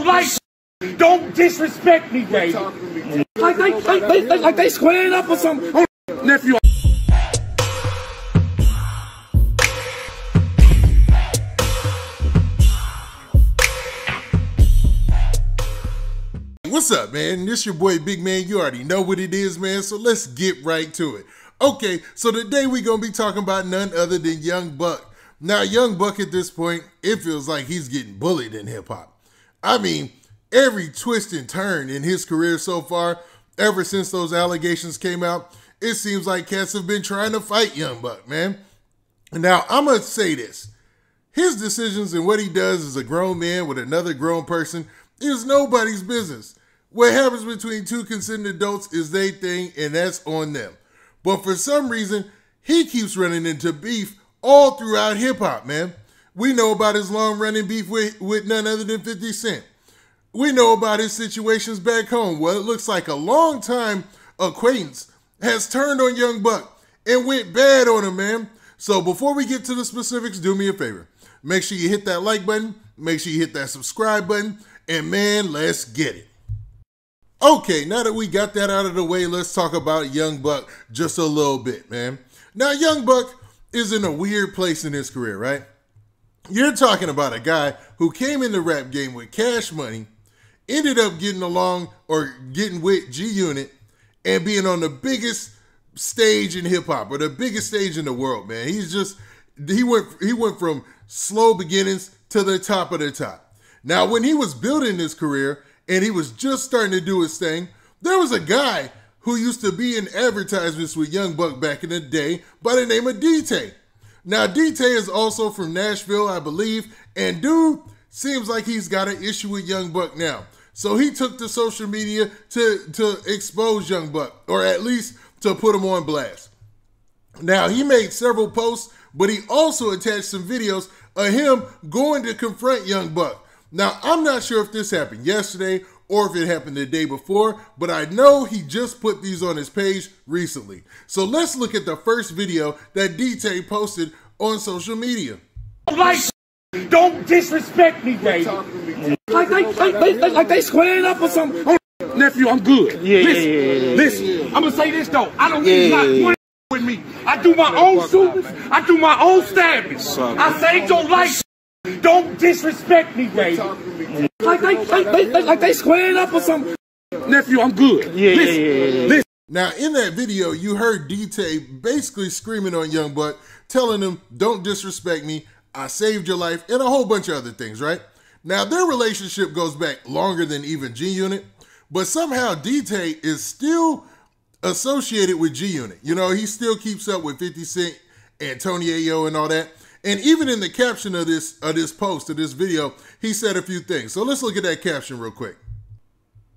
like don't disrespect me, baby. Like they squaring up or something. Nephew. What's up, man? This your boy Big Man. You already know what it is, man, so let's get right to it. Okay, so today we're gonna be talking about none other than Young Buck. Now, Young Buck at this point, it feels like he's getting bullied in hip-hop. I mean, every twist and turn in his career so far, ever since those allegations came out, it seems like cats have been trying to fight Young Buck, man. Now, I'm gonna say this. His decisions and what he does as a grown man with another grown person is nobody's business. What happens between two consenting adults is their thing, and that's on them. But for some reason, he keeps running into beef all throughout hip-hop, man. We know about his long-running beef with none other than 50 Cent. We know about his situations back home. Well, it looks like a long-time acquaintance has turned on Young Buck and went bad on him, man. So before we get to the specifics, do me a favor. Make sure you hit that like button. Make sure you hit that subscribe button. And man, let's get it. Okay, now that we got that out of the way, let's talk about Young Buck just a little bit, man. Now, Young Buck is in a weird place in his career, right? You're talking about a guy who came in the rap game with Cash Money, ended up getting along or getting with G-Unit and being on the biggest stage in hip-hop, or the biggest stage in the world, man. He went from slow beginnings to the top of the top. Now, when he was building his career and he was just starting to do his thing, there was a guy who used to be in advertisements with Young Buck back in the day by the name of D-Tay. Now, D-Tay is also from Nashville, I believe, and dude seems like he's got an issue with Young Buck now. So he took to social media to expose Young Buck, or at least to put him on blast. Now, he made several posts, but he also attached some videos of him going to confront Young Buck. Now, I'm not sure if this happened yesterday or if it happened the day before, but I know he just put these on his page recently. So let's look at the first video that D-Tay posted on social media. Like don't disrespect me, baby. Like they squaring up or something. Nephew, I'm good. Listen, I'm gonna say this though. I don't need not one with me. I do my own shootings. I do my own stabbings. I saved your life. Don't disrespect me, baby. Like they squaring up or something. Nephew, I'm good. Listen. Now, in that video, you heard D-Tay basically screaming on Young Buck, telling him, don't disrespect me, I saved your life, and a whole bunch of other things, right? Now, their relationship goes back longer than even G-Unit, but somehow D-Tay is still associated with G-Unit. You know, he still keeps up with 50 Cent and Tony Ayo and all that. And even in the caption of this post, of this video, he said a few things. So let's look at that caption real quick.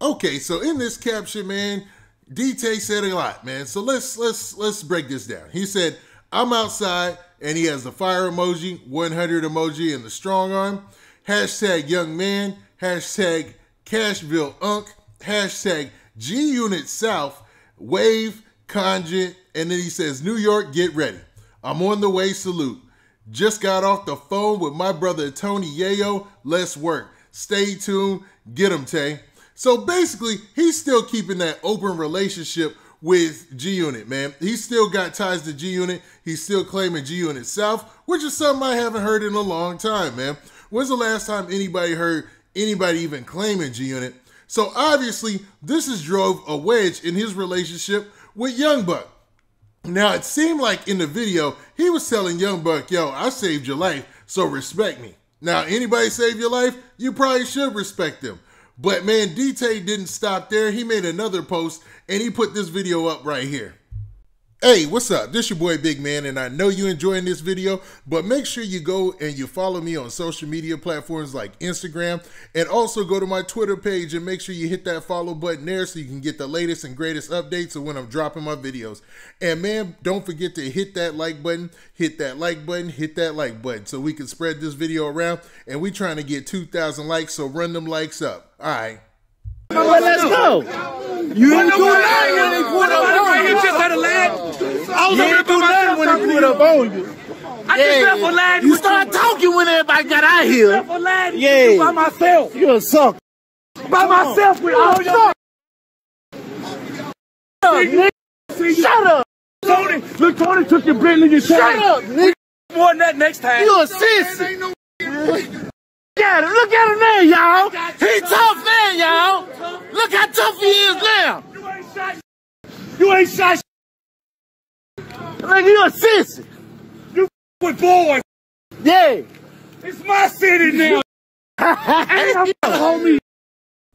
Okay, so in this caption, man, D-Tay said a lot, man. So let's break this down. He said, I'm outside, and he has the fire emoji, 100 emoji, and the strong arm. Hashtag young man, hashtag Cashville Unk, hashtag G-Unit South, wave, conjure, and then he says, New York, get ready. I'm on the way, salute. Just got off the phone with my brother Tony Ayo. Let's work. Stay tuned. Get him, Tay. So basically, he's still keeping that open relationship with G-Unit, man. He's still got ties to G-Unit. He's still claiming G-Unit South, which is something I haven't heard in a long time, man. When's the last time anybody heard anybody even claiming G-Unit? So obviously, this has drove a wedge in his relationship with Young Buck. Now, it seemed like in the video, he was telling Young Buck, yo, I saved your life, so respect me. Now, anybody save your life, you probably should respect them. But man, D-Tay didn't stop there. He made another post, and he put this video up right here. Hey, what's up? This your boy Big Man, and I know you're enjoying this video, but make sure you go and you follow me on social media platforms like Instagram, and also go to my Twitter page and make sure you hit that follow button there so you can get the latest and greatest updates of when I'm dropping my videos. And man, don't forget to hit that like button, hit that like button, hit that like button so we can spread this video around, and we trying to get 2,000 likes, so run them likes up. All right. Well, let's go. You didn't do nothing when they put up on you. You just had a lad. You didn't do nothing when they put up on you. I just left for lad. You start talking when everybody got out here. I just left for lad. By myself. You're a sucker. by myself with all your. Shut up! Tony, look, Tony took your Bentley and Shut up, nigga! More than that next time. You a sissy! Look at him there, y'all! He tough man, y'all! Look how tough he is now! You ain't shot. You ain't shot. Nigga, you a sissy! You with boys. Yeah! It's my city now. Hey, homie.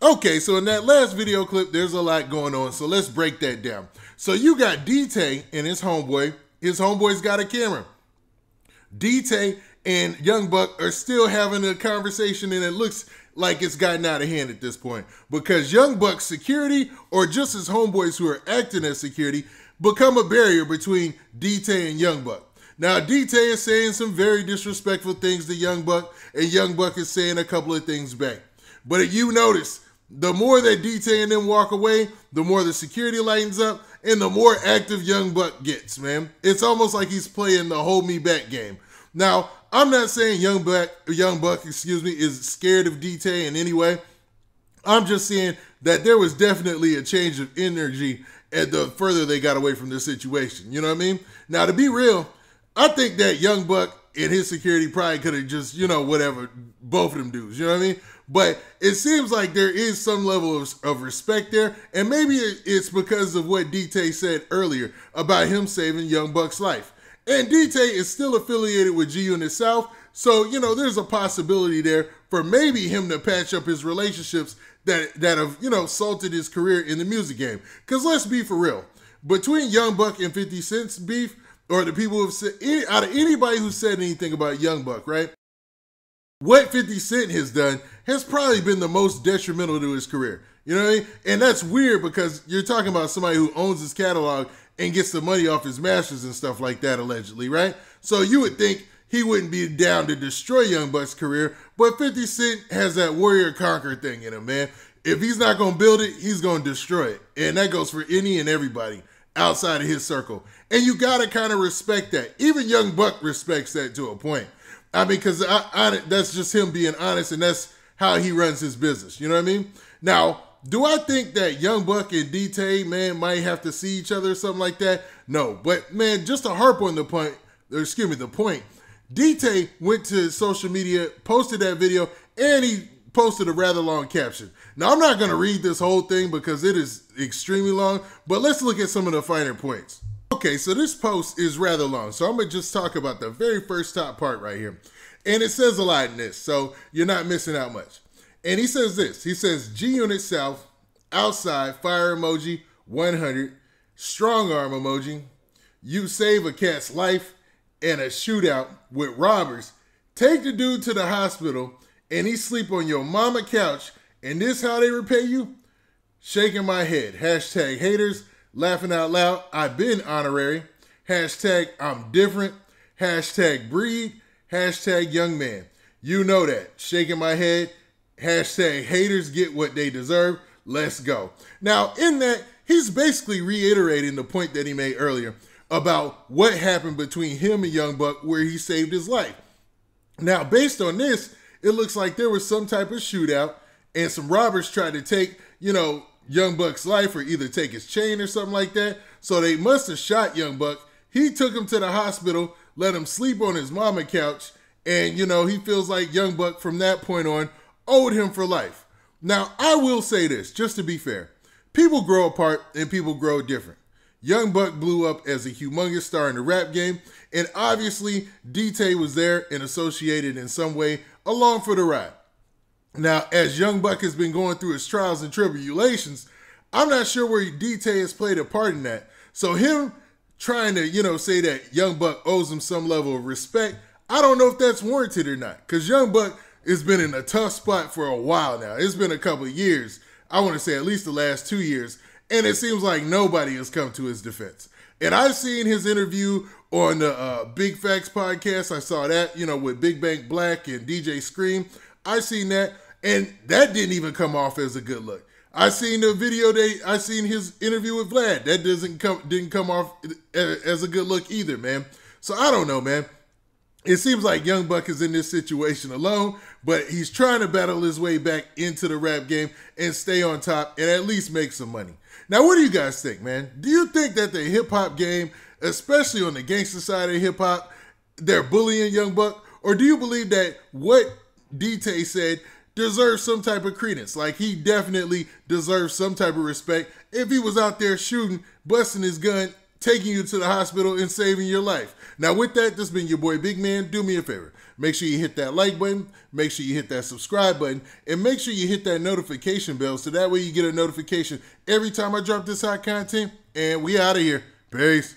Okay, so in that last video clip, there's a lot going on, so let's break that down. So you got D-Tay and his homeboy. His homeboy's got a camera. D-Tay and Young Buck are still having a conversation, and it looks like it's gotten out of hand at this point because Young Buck's security, or just his homeboys who are acting as security, become a barrier between D-Tay and Young Buck. Now, D-Tay is saying some very disrespectful things to Young Buck, and Young Buck is saying a couple of things back. But if you notice, the more that D-Tay and them walk away, the more the security lightens up, and the more active Young Buck gets, man. It's almost like he's playing the hold me back game. Now, I'm not saying Young Buck, is scared of D-Tay in any way. I'm just saying that there was definitely a change of energy at the further they got away from this situation. You know what I mean? Now, to be real, I think that Young Buck and his security probably could have just, whatever, both of them dudes, you know what I mean? But it seems like there is some level of respect there, and maybe it's because of what D-Tay said earlier about him saving Young Buck's life. And D-Tay is still affiliated with G-Unit South, so, there's a possibility there for maybe him to patch up his relationships that have, salted his career in the music game. Because let's be for real, between Young Buck and 50 Cent's beef, or the people who've said, out of anybody who said anything about Young Buck, right? What 50 Cent has done has probably been the most detrimental to his career. You know what I mean? And that's weird because you're talking about somebody who owns his catalog and gets the money off his masters and stuff like that, allegedly, right? So you would think he wouldn't be down to destroy Young Buck's career, but 50 Cent has that warrior conquer thing in him, man. If he's not going to build it, he's going to destroy it. And that goes for any and everybody outside of his circle. And you got to kind of respect that. Even Young Buck respects that to a point. I mean, because that's just him being honest, and that's how he runs his business. You know what I mean? Now, do I think that Young Buck and D-Tay, man, might have to see each other or something like that? No. But, man, just to harp on the point, D-Tay went to social media, posted that video, and he posted a rather long caption. Now, I'm not going to read this whole thing because it is extremely long, but let's look at some of the finer points. Okay, so this post is rather long, so I'm going to just talk about the very first top part right here. And it says a lot in this, so you're not missing out much. And he says this. He says, G-Unit South, outside, fire emoji, 100, strong arm emoji, you save a cat's life, and a shootout with robbers. Take the dude to the hospital, and he sleep on your mama couch, and this how they repay you? Shaking my head. Hashtag haters. Laughing out loud, I've been honorary. Hashtag I'm different. Hashtag breed. Hashtag young man. You know that. Shaking my head. Hashtag haters get what they deserve. Let's go. Now, in that, he's basically reiterating the point that he made earlier about what happened between him and Young Buck where he saved his life. Now, based on this, it looks like there was some type of shootout and some robbers tried to take, Young Buck's life or either take his chain or something like that. So they must have shot Young Buck. He took him to the hospital, let him sleep on his mama couch, and, he feels like Young Buck from that point on owed him for life. Now, I will say this, just to be fair. People grow apart and people grow different. Young Buck blew up as a humongous star in the rap game, and obviously D-Tay was there and associated in some way along for the ride. Now, as Young Buck has been going through his trials and tribulations, I'm not sure where D-Tay has played a part in that. So him trying to, say that Young Buck owes him some level of respect, I don't know if that's warranted or not. Because Young Buck has been in a tough spot for a while now. It's been a couple of years. I want to say at least the last 2 years. And it seems like nobody has come to his defense. And I've seen his interview on the Big Facts podcast. I saw that, with Big Bank Black and DJ Scream. I seen that. And that didn't even come off as a good look. I seen the video I seen his interview with Vlad. That didn't come off as a good look either, man. So I don't know, man. It seems like Young Buck is in this situation alone, but he's trying to battle his way back into the rap game and stay on top and at least make some money. Now, what do you guys think, man? Do you think that the hip-hop game, especially on the gangster side of hip-hop, they're bullying Young Buck? Or do you believe that what D-Tay said deserves some type of credence? Like, he definitely deserves some type of respect if he was out there shooting, busting his gun, taking you to the hospital and saving your life. Now, with that, this has been your boy Big Man. Do me a favor. Make sure you hit that like button, make sure you hit that subscribe button, and make sure you hit that notification bell so that way you get a notification every time I drop this hot content. And we out of here. Peace.